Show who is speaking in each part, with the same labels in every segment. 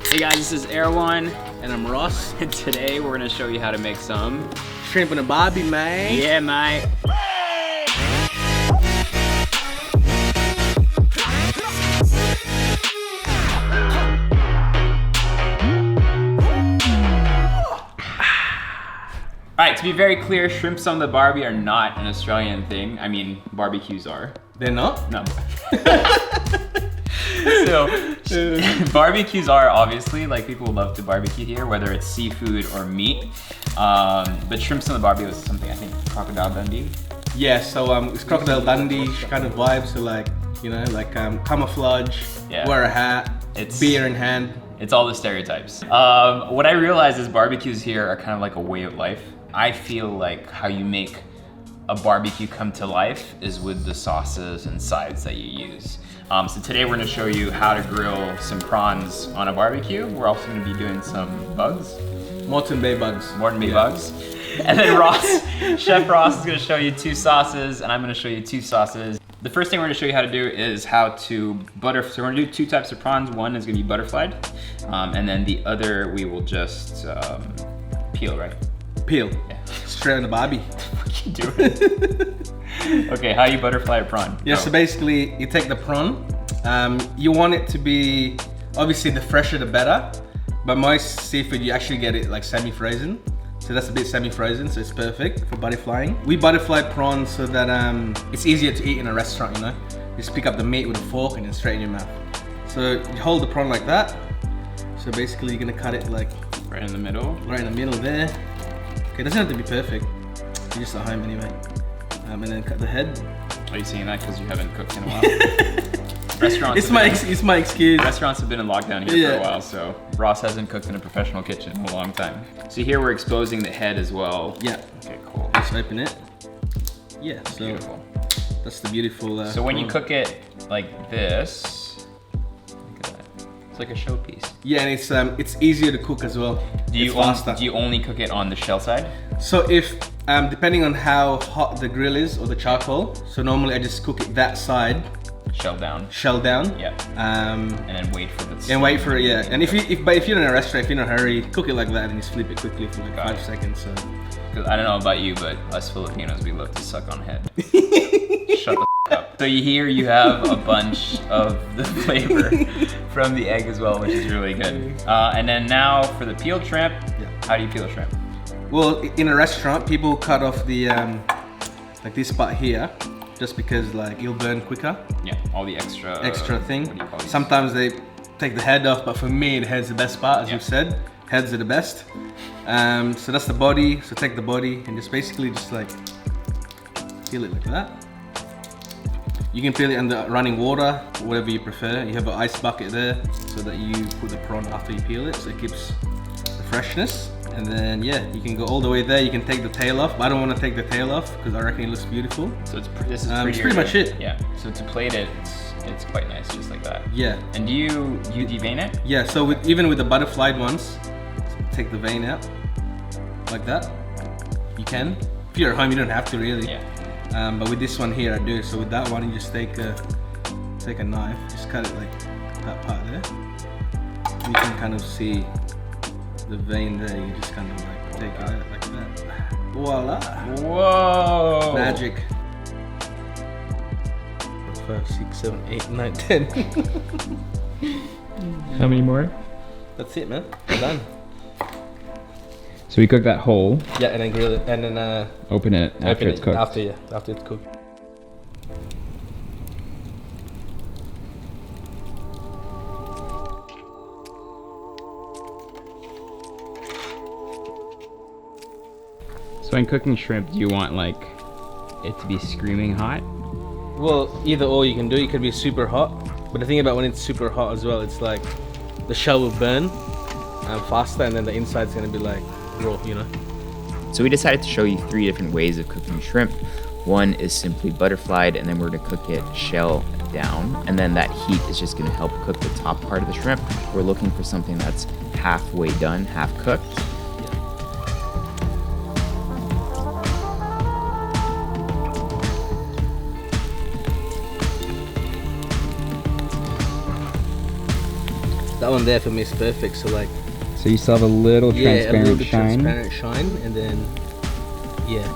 Speaker 1: Hey guys, this is Erwan,
Speaker 2: and I'm Ross.
Speaker 1: and today we're gonna show you how to make some
Speaker 2: Shrimp and a Barbie, man.
Speaker 1: Yeah, mate. Alright, to be very clear, shrimps on the Barbie are not an Australian thing. I mean, barbecues are.
Speaker 2: They're not?
Speaker 1: No. So, barbecues are obviously, like, people love to barbecue here, whether it's seafood or meat. But shrimps on the Barbie was something, I think, Crocodile Dundee.
Speaker 2: Yeah, so it's Crocodile Dundee kind of vibe. So like, you know, like camouflage, wear a hat, beer in hand.
Speaker 1: It's all the stereotypes. What I realized is barbecues here are kind of like a way of life. I feel like how you make a barbecue come to life is with the sauces and sides that you use. So today we're gonna show you how to grill some prawns on a barbecue. We're also gonna be doing some bugs.
Speaker 2: Moreton Bay bugs.
Speaker 1: Moreton Bay bugs. And then Ross, Chef Ross is gonna show you two sauces, and I'm gonna show you two sauces. The first thing we're gonna show you how to do is how to butter. So we're gonna do two types of prawns. One is gonna be butterflied, and then the other we will just peel, right?
Speaker 2: Peel.
Speaker 1: Yeah.
Speaker 2: Straight on the Barbie.
Speaker 1: What you doing? Okay, how you butterfly a prawn?
Speaker 2: Yeah, so basically you take the prawn. You want it to be, obviously the fresher the better, but most seafood you actually get it like semi-frozen. So that's a bit semi-frozen, so it's perfect for butterflying. We butterfly prawns so that it's easier to eat in a restaurant, you know? You just pick up the meat with a fork and then straight in your mouth. So you hold the prawn like that. So basically you're gonna cut it like
Speaker 1: right in the middle?
Speaker 2: Right in the middle there. Okay, it doesn't have to be perfect. You're just at home anyway. And then cut the head.
Speaker 1: Are you saying that because you haven't cooked in a while? Restaurants.
Speaker 2: It's my excuse.
Speaker 1: Restaurants have been in lockdown here for a while, so Ross hasn't cooked in a professional kitchen in a long time. So here we're exposing the head as well.
Speaker 2: Yeah.
Speaker 1: Okay, cool.
Speaker 2: Just open it. Yeah. So
Speaker 1: beautiful.
Speaker 2: That's the beautiful.
Speaker 1: So when you cook it like this, look at that. It's like a showpiece.
Speaker 2: Yeah, and it's easier to cook as well.
Speaker 1: Do you only cook it on the shell side? So
Speaker 2: if depending on how hot the grill is or the charcoal, so normally I just cook it that side.
Speaker 1: Shell down.
Speaker 2: Shell down.
Speaker 1: Yeah. And then wait for the.
Speaker 2: And wait for it, yeah. And if you're in a restaurant, if you're in a hurry, cook it like that and just flip it quickly for like 5 seconds. So.
Speaker 1: Because I don't know about you, but us Filipinos, we love to suck on head. Shut the up. So here you have a bunch of the flavor from the egg as well, which is really good. And then now for the peeled shrimp. Yeah. How do you peel a shrimp?
Speaker 2: Well, in a restaurant, people cut off the like this part here, just because like it'll burn quicker.
Speaker 1: Yeah, all the extra
Speaker 2: thing.
Speaker 1: What do you call these?
Speaker 2: Sometimes they take the head off, but for me, the head's the best part, as you said. Heads are the best. So that's the body. So take the body and just basically just like peel it like that. You can peel it under running water, whatever you prefer. You have an ice bucket there, so that you put the prawn after you peel it, so it keeps the freshness. And then yeah, you can go all the way there. You can take the tail off, but I don't want to take the tail off because I reckon it looks beautiful.
Speaker 1: So this is
Speaker 2: pretty much it.
Speaker 1: Yeah. So to plate it, it's quite nice, just like that.
Speaker 2: Yeah.
Speaker 1: And do you devein it?
Speaker 2: Yeah. So even with the butterflied ones, take the vein out like that. You can. If you're at home, you don't have to really.
Speaker 1: Yeah.
Speaker 2: But with this one here, I do. So with that one, you just take a knife, just cut it like that part there. You can kind of see the vein there. You just kind of like take it out like that. Voila!
Speaker 1: Whoa!
Speaker 2: Magic. 5, 6, 7, 8, 9, 10.
Speaker 1: How many more?
Speaker 2: That's it, man. We're done.
Speaker 1: So we cook that whole.
Speaker 2: Yeah, and then grill it, and then
Speaker 1: open it after it's cooked.
Speaker 2: After it's cooked.
Speaker 1: So when cooking shrimp, do you want like it to be screaming hot?
Speaker 2: Well, either or you can do. It could be super hot, but the thing about when it's super hot as well, it's like the shell will burn faster, and then the inside's gonna be like raw, you know.
Speaker 3: So we decided to show you 3 different ways of cooking shrimp. One is simply butterflied, and then we're gonna cook it shell down, and then that heat is just gonna help cook the top part of the shrimp. We're looking for something that's halfway done, half cooked.
Speaker 2: That one there for me is perfect. So like,
Speaker 4: So you still have a little
Speaker 2: yeah, a
Speaker 4: transparent
Speaker 2: little bit
Speaker 4: shine.
Speaker 2: transparent shine, and then yeah,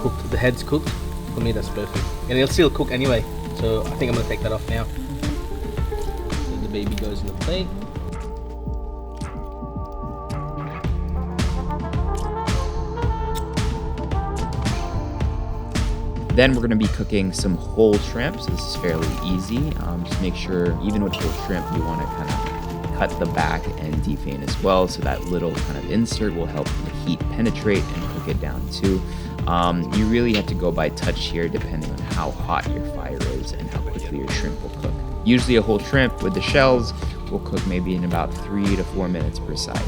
Speaker 2: cooked. The head's cooked. For me, that's perfect. And it'll still cook anyway. So I think I'm gonna take that off now. So the baby goes in the plate.
Speaker 3: Then we're gonna be cooking some whole shrimp, so this is fairly easy. Just make sure, even with whole shrimp, you wanna kind of cut the back and devein as well, so that little kind of insert will help the heat penetrate and cook it down too. You really have to go by touch here depending on how hot your fire is and how quickly your shrimp will cook. Usually a whole shrimp with the shells will cook maybe in about 3 to 4 minutes per side.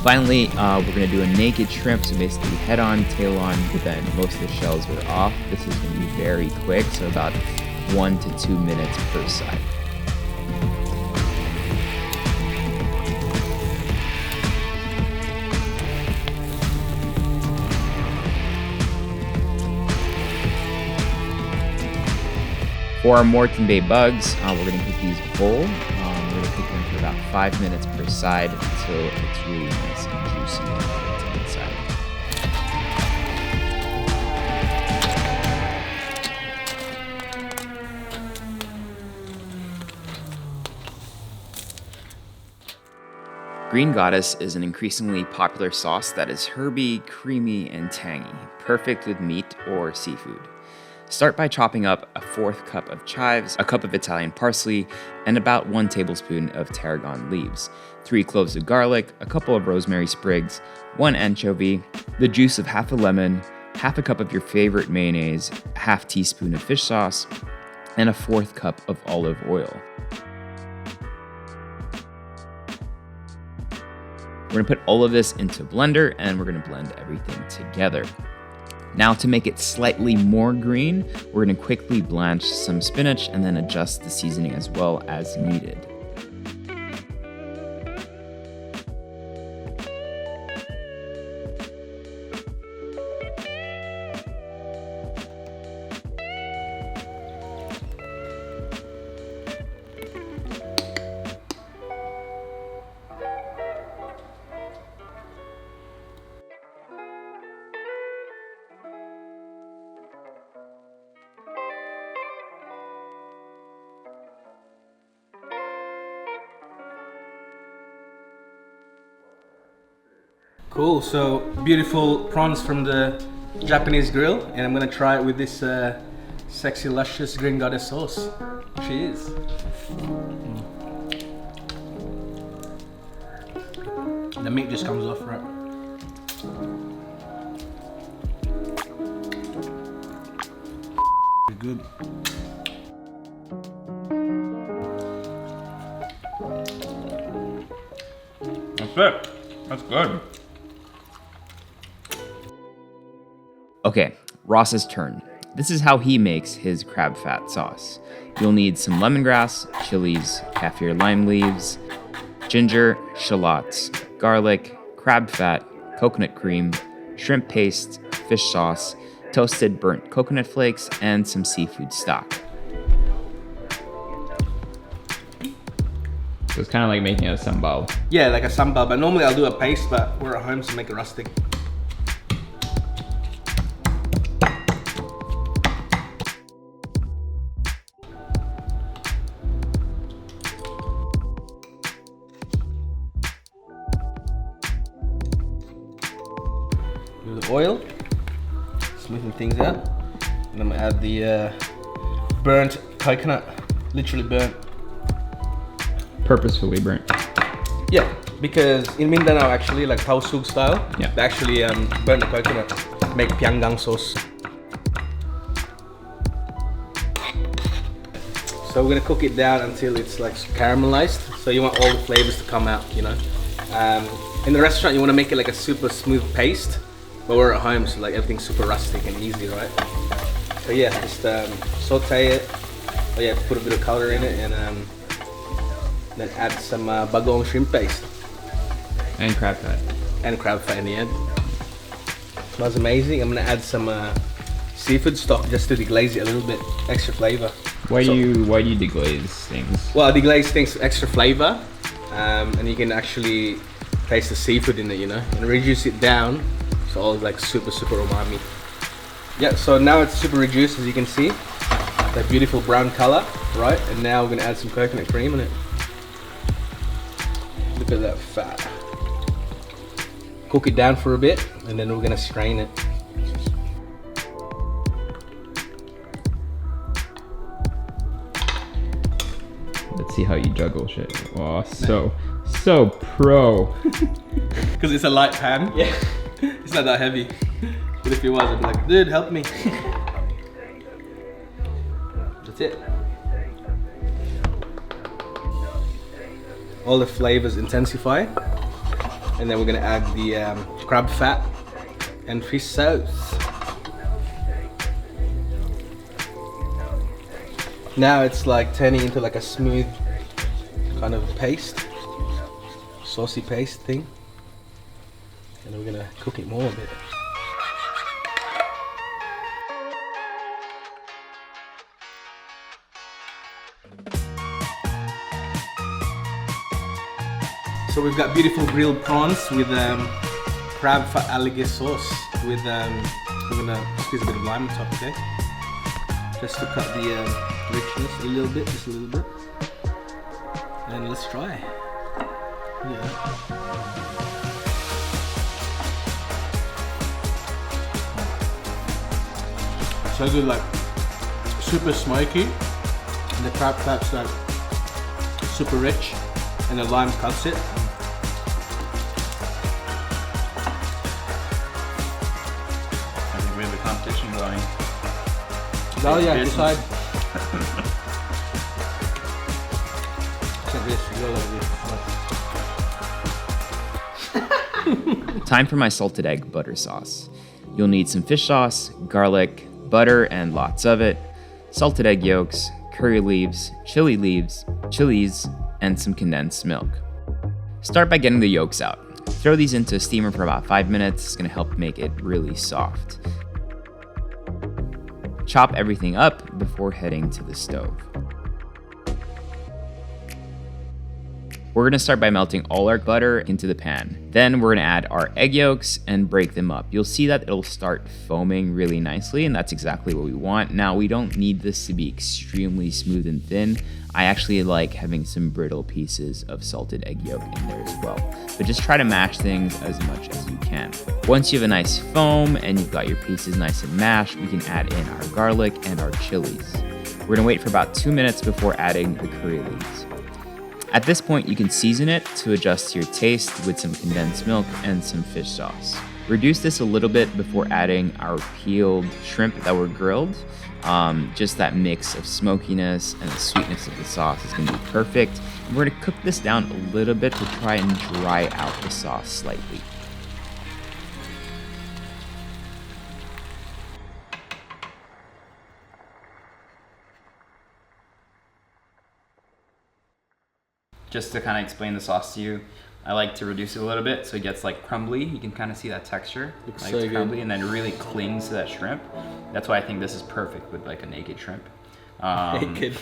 Speaker 3: Finally, we're gonna do a naked shrimp, so basically head on, tail on, but then most of the shells are off. This is gonna be very quick, so about 1 to 2 minutes per side. For our Moreton Bay bugs, we're gonna cook these whole. We're gonna cook them for about 5 minutes per side until it's really nice and juicy on the inside. Green Goddess is an increasingly popular sauce that is herby, creamy, and tangy, perfect with meat or seafood. Start by chopping up a 1/4 cup of chives, a cup of Italian parsley, and about 1 tablespoon of tarragon leaves, 3 cloves of garlic, a couple of rosemary sprigs, 1 anchovy, the juice of half a lemon, half a cup of your favorite mayonnaise, a half teaspoon of fish sauce, and a 1/4 cup of olive oil. We're gonna put all of this into a blender and we're gonna blend everything together. Now to make it slightly more green, we're gonna quickly blanch some spinach and then adjust the seasoning as well as needed.
Speaker 2: Cool, so beautiful prawns from the Japanese grill, and I'm gonna try it with this sexy, luscious Green Goddess sauce. Cheers. The meat just comes off right. Good.
Speaker 1: That's it. That's good.
Speaker 3: Okay, Ross's turn. This is how he makes his crab fat sauce. You'll need some lemongrass, chilies, kaffir lime leaves, ginger, shallots, garlic, crab fat, coconut cream, shrimp paste, fish sauce, toasted burnt coconut flakes, and some seafood stock.
Speaker 4: So it's kind of like making a sambal.
Speaker 2: Yeah, like a sambal, but normally I'll do a paste, but we're at home, so make it rustic. With the oil, smoothing things out, and I'm gonna add the burnt coconut, literally burnt.
Speaker 4: Purposefully burnt.
Speaker 2: Yeah, because in Mindanao actually, like tausug style,
Speaker 4: Yeah.
Speaker 2: they actually burn the coconut, make pianggang sauce. So we're gonna cook it down until it's like caramelized. So you want all the flavors to come out, you know. In the restaurant, you want to make it like a super smooth paste, but we're at home, so like everything's super rustic and easy, right? So yeah, just saute it. Oh yeah, put a bit of color in it, and then add some bagoong shrimp paste.
Speaker 4: And crab fat.
Speaker 2: And crab fat in the end. Smells amazing. I'm gonna add some seafood stock just to deglaze it a little bit, extra flavor.
Speaker 4: Why do you deglaze things?
Speaker 2: Well, deglaze things extra flavor, and you can actually taste the seafood in it, you know, and reduce it down, so all like super umami. Yeah, so now it's super reduced, as you can see, that beautiful brown color, right? And now we're gonna add some coconut cream in it. Look at that fat. Cook it down for a bit, and then we're gonna strain it.
Speaker 4: Let's see how you juggle shit. Oh, so pro.
Speaker 2: Because it's a light pan. Yeah. It's not that heavy. But if it was, I'd be like, dude, help me. That's it. All the flavors intensify. And then we're gonna add the crab fat and fish sauce. Now it's like turning into like a smooth kind of paste, saucy paste thing. And then we're gonna cook it more a bit. So we've got beautiful grilled prawns with crab fat aligue sauce with we're gonna squeeze a bit of lime on top, okay? Just to cut the richness a little bit, just a little bit. And let's try. Yeah. So good, like super smoky, and the crab fat's like super rich, and the lime cuts it.
Speaker 1: I think we have a competition going.
Speaker 2: Oh yeah, decide. Like this, you go like this.
Speaker 3: Time for my salted egg butter sauce. You'll need some fish sauce, garlic, butter and lots of it, salted egg yolks, curry leaves, chilies, and some condensed milk. Start by getting the yolks out. Throw these into a steamer for about 5 minutes. It's gonna help make it really soft. Chop everything up before heading to the stove. We're gonna start by melting all our butter into the pan. Then we're gonna add our egg yolks and break them up. You'll see that it'll start foaming really nicely, and that's exactly what we want. Now, we don't need this to be extremely smooth and thin. I actually like having some brittle pieces of salted egg yolk in there as well. But just try to mash things as much as you can. Once you have a nice foam and you've got your pieces nice and mashed, we can add in our garlic and our chilies. We're gonna wait for about 2 minutes before adding the curry leaves. At this point, you can season it to adjust to your taste with some condensed milk and some fish sauce. Reduce this a little bit before adding our peeled shrimp that were grilled. Just that mix of smokiness and the sweetness of the sauce is gonna be perfect. And we're gonna cook this down a little bit to try and dry out the sauce slightly.
Speaker 1: Just to kind of explain the sauce to you, I like to reduce it a little bit so it gets like crumbly. You can kind of see that texture.
Speaker 2: Looks
Speaker 1: like
Speaker 2: so
Speaker 1: it's
Speaker 2: good.
Speaker 1: crumbly, and then it really clings to that shrimp. That's why I think this is perfect with like a naked shrimp.
Speaker 2: Naked.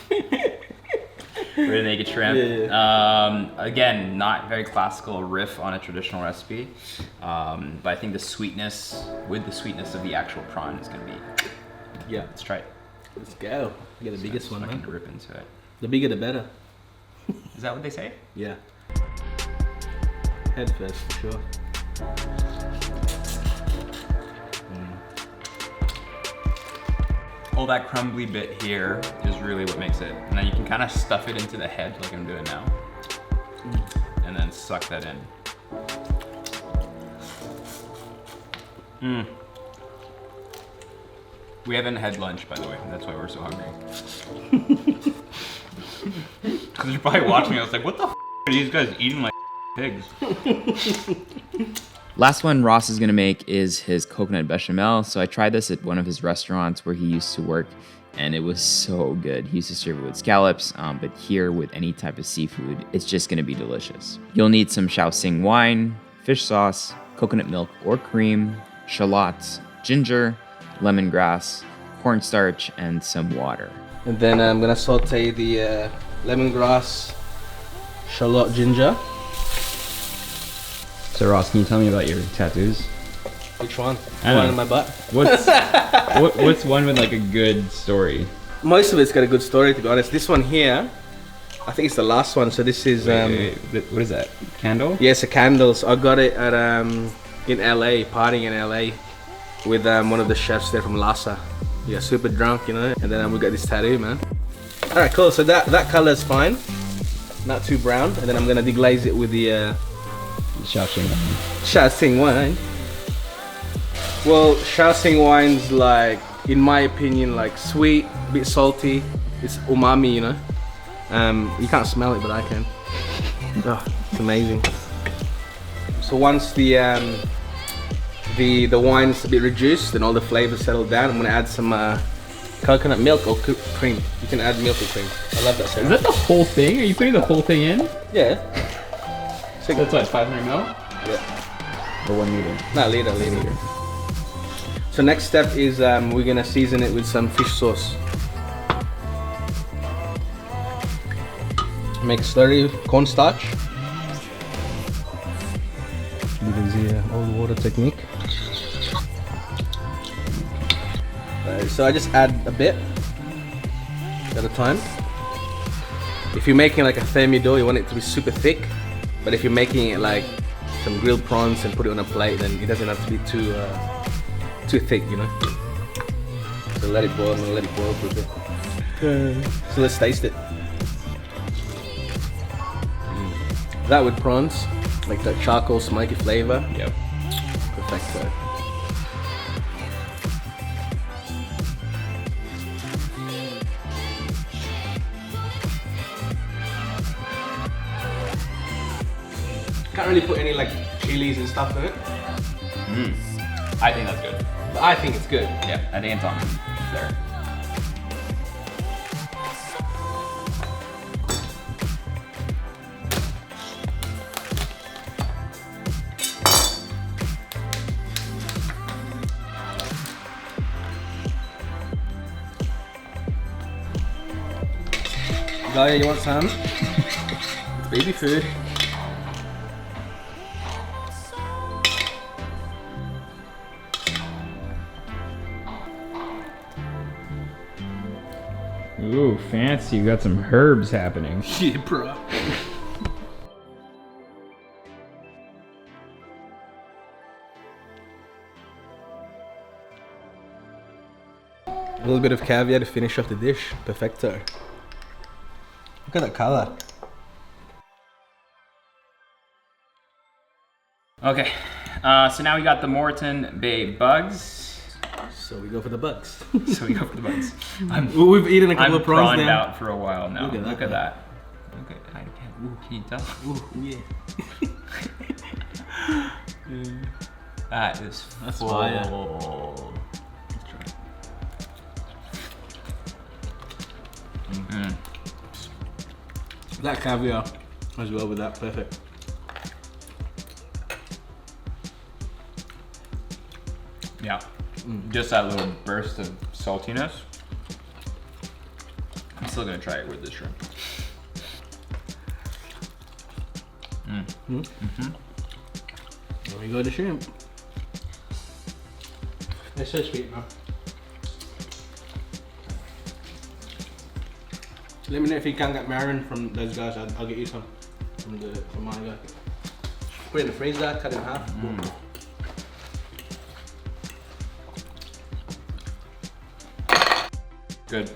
Speaker 1: With a naked shrimp.
Speaker 2: Yeah.
Speaker 1: Again, not very classical riff on a traditional recipe, but I think the sweetness with the sweetness of the actual prawn is gonna be.
Speaker 2: Yeah.
Speaker 1: Let's try it.
Speaker 2: Let's go. We got the biggest
Speaker 1: So
Speaker 2: one,
Speaker 1: I can
Speaker 2: man.
Speaker 1: rip into it.
Speaker 2: The bigger the better.
Speaker 1: Is that what they say?
Speaker 2: Yeah. Head first, for sure.
Speaker 1: All that crumbly bit here is really what makes it. And then you can kind of stuff it into the head like I'm doing now. And then suck that in. We haven't had lunch, by the way. That's why we're so hungry. Because you're probably watching us like, what the f are these guys eating like pigs?
Speaker 3: Last one Ross is gonna make is his coconut bechamel. So I tried this at one of his restaurants where he used to work, and it was so good. He used to serve it with scallops, but here with any type of seafood, it's just gonna be delicious. You'll need some xing wine, fish sauce, coconut milk or cream, shallots, ginger, lemongrass, cornstarch, and some water.
Speaker 2: And then I'm gonna saute the lemongrass, shallot, ginger.
Speaker 4: So Ross, can you tell me about your tattoos?
Speaker 2: Which one?
Speaker 4: I don't
Speaker 2: One
Speaker 4: know.
Speaker 2: in my butt.
Speaker 4: What's one with like a good story?
Speaker 2: Most of it's got a good story, to be honest. This one here, I think it's the last one. So this is
Speaker 4: Wait, what is that? Candle?
Speaker 2: yes, a candles. I got it at in LA, partying in LA with one of the chefs there from Lhasa. Yeah, super drunk, you know. And then we got this tattoo, man. All right, cool. So that color is fine, not too brown. And then I'm gonna deglaze it with the Xing wine. Well, Xing wine's like, in my opinion, like sweet, a bit salty. It's umami, you know. You can't smell it, but I can. Oh, it's amazing. So once the wine's a bit reduced and all the flavors settle down, I'm gonna add some coconut milk or cream. You can add milk or cream. I love that.
Speaker 4: Is that the whole thing? Are you putting the whole thing in?
Speaker 2: Yeah.
Speaker 4: So that's what, 500 ml?
Speaker 2: Yeah.
Speaker 4: Or 1 liter?
Speaker 2: Not liter. So next step is we're gonna season it with some fish sauce. Make slurry cornstarch. Using the old water technique. So I just add a bit at a time. If you're making like a thermidor, you want it to be super thick. But if you're making it like some grilled prawns and put it on a plate, then it doesn't have to be too thick, you know. So let it boil. I'm gonna let it boil for a bit. So let's taste it. That with prawns, like that charcoal smoky flavor.
Speaker 4: Yep.
Speaker 2: Perfecto. Can't really put any like chilies and stuff in it,
Speaker 1: I think that's good.
Speaker 2: but I think it's good.
Speaker 1: Yeah, I think it's on there.
Speaker 2: Gaia, you want some? Baby food.
Speaker 4: Ooh, fancy. You got some herbs happening.
Speaker 2: Yeah, bro. A little bit of caviar to finish off the dish. Perfecto. Look at that color.
Speaker 1: Okay, so now we got the Moreton Bay bugs.
Speaker 2: So we go for the bugs.
Speaker 1: So we go for the bugs.
Speaker 2: We've eaten a couple
Speaker 1: I'm
Speaker 2: of prawns
Speaker 1: prawned
Speaker 2: now.
Speaker 1: out for a while now.
Speaker 2: Look at that.
Speaker 1: Look at that. Look at, I can't, ooh, can you tell?
Speaker 2: Ooh, yeah.
Speaker 1: That is
Speaker 2: That's
Speaker 1: full.
Speaker 2: fire. That caviar as well with that, perfect.
Speaker 1: Yeah, just that little burst of saltiness. I'm still gonna try it with the shrimp.
Speaker 2: There we go, the shrimp. They're so sweet, man. Let me know if you can get marin from those guys. I'll get you some from my guy. Put it in the freezer, cut it in half.
Speaker 1: Good.